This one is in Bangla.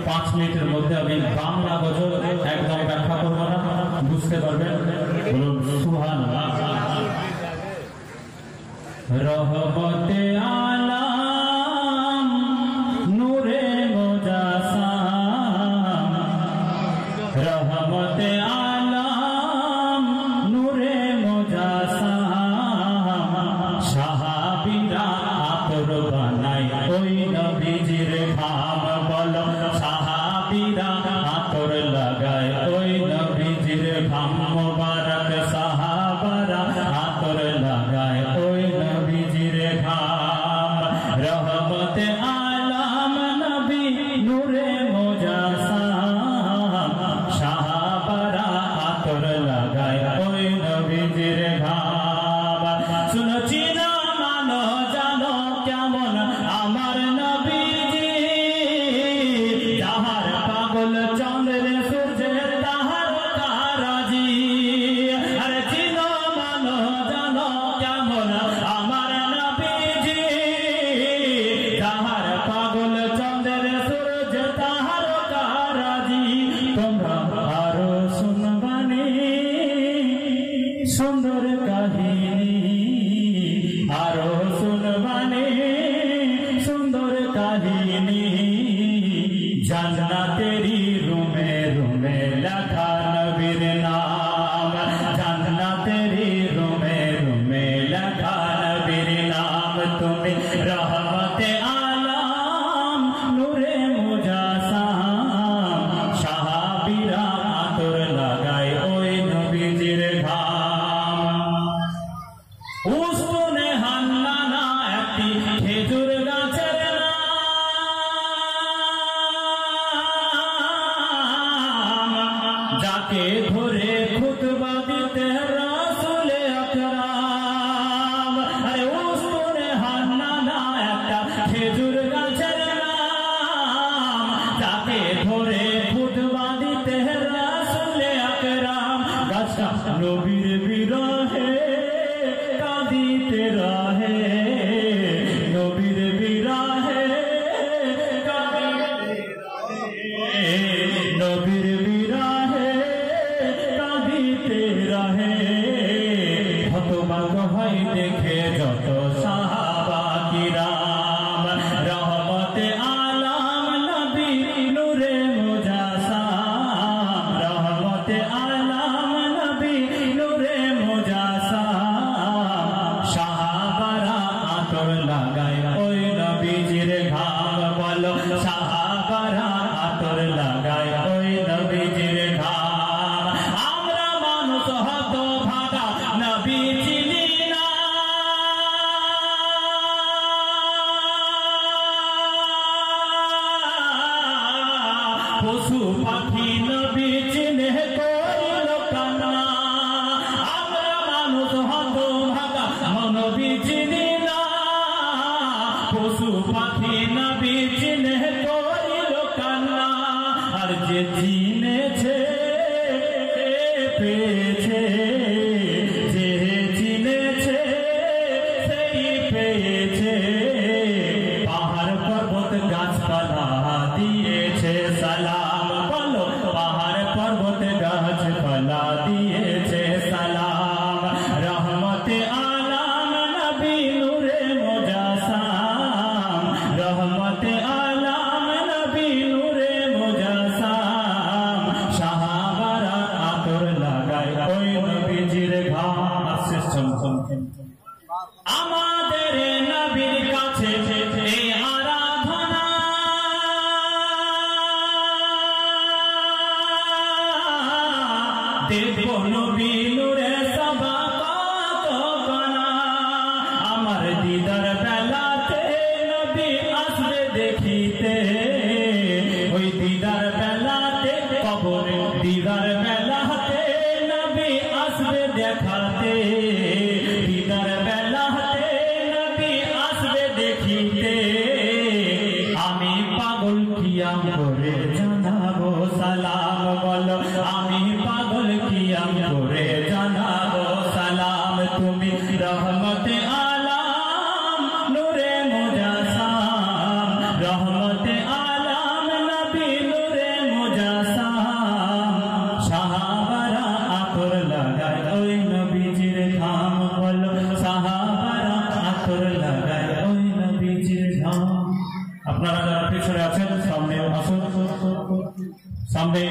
5 মিনিটের মধ্যে আমি বাংলা গজল একদম ব্যাখ্যা করব না, বুঝতে পারবেন। বলুন সুবহানাল্লাহ। রহমতে আলাম নূরে মুজাসাম, রহমতে আলাম নূরে মুজাসাম, সাহাবীরা আতর বানাই ওই নবীজির ঘাম। বলো সাহাবীরা আতর লাগায় ওই নবীজির ঘাম। মুবারক সাহাবারা আতর লাগায় ওই নবীজির ঘাম। রহমতে আলাম নবী নূরে মুজাসাম, সাহাবারা আতর লাগায় ওই নবীজির ঘাম। শুনেছি না মানো জানো কেমন আমার নবীজি, যাহার পাগল চন্দ্রের সূর্যে তাহার তারাজি। আরে চিনো মানো জানো কেমন আমার নবীজি, যাহার পাগল চন্দ্রের সূর্য তাহার তারাজি। তোমরা আরো শুনবানি সুন্দর কাহিনী, আরো শুনবানি সুন্দর কাহিনী। জান্নাতেরি রুমে রুমে লেখা নবীর নাম, জান্নাতেরি রুমে রুমে লেখা নবীর নাম। তুমি রহমতে আলাম নূরে মুজাসাম, সাহাবীরা আতর লাগায় ওই নবীজির ঘাম। উস্তুনে হান্নানা একটি খেজুর গাছের নাম, যাকে ধরে খুতবা দিতে রাসূলে আকরাম। আরে উস্তুনে হান্নানা একটা খেজুর গাছের নাম, যাকে ধরে খুতবা দিতে রাসূলে আকরাম। গাছটা নবীর বিরহে কাঁদিতে রহে, নবীর বিরহে কাঁদিতে রহে, নবীর বিরহে কাঁদিতে রহে। হতবাক হয় দেখে যত সাহাবা কিরাম। রহমতে আলাম নবী নূরে মুজাসাম, রহমতে আলাম নবী নূরে মুজাসাম, সাহাবারা আতর লাগায় ওই নবীজির ঘাম। বলো সাহাবারা আতর লাগায় ওই নবীজির ঘাম। আমরা মানুষ হত ভাগা নবী চিনি না, পশু পাখি নবী চিনে করিল কান্না। আমরা মানুষ হত ভাগা নবী চিনি না, পশু পাখি নবী চিনে করিল কান্না। আর যে চিনেছে পেয়েছে, যে চিনেছে সেই পেয়েছে। পাহাড় পর্বত গাছপালা দিয়েছে সালাম। বলো পাহাড় পর্বত গাছপালা দিয়েছে সালাম। রহমতে আলাম নবী নূরে মুজাসাম, রহমতে আলাম নবী নূরে মুজাসাম, সাহাবারা আতর লাগায় ওই নবীজির ঘাম। আমাদের নবীর কাছে এই আরাধনা, দেখব নবী নূরে সবা কত বানা। আমার দিদার বেলাতে নবী আসবে দেখিতে, ওই দিদার বেলাতে কবরে দিদার বেলাতে নবী আসবে দেখাতে, দিদার বেলাতে নবী আসবে দেখিতে। আমি পাগল কিয়াম করে জানাবো সালাম। বলো আমি পাগল কিয়াম করে জানাবো সালাম। তুমি রহমতে আলাম নূরে মুজাসাম, রহমতে আলাম নবী ওই নবীজির ধাম বলো সাহাবারা আতর লাগায় ওই নবীজির ধাম। আপনারা যারা পিছনে আছেন সামনে আসুন, সামনে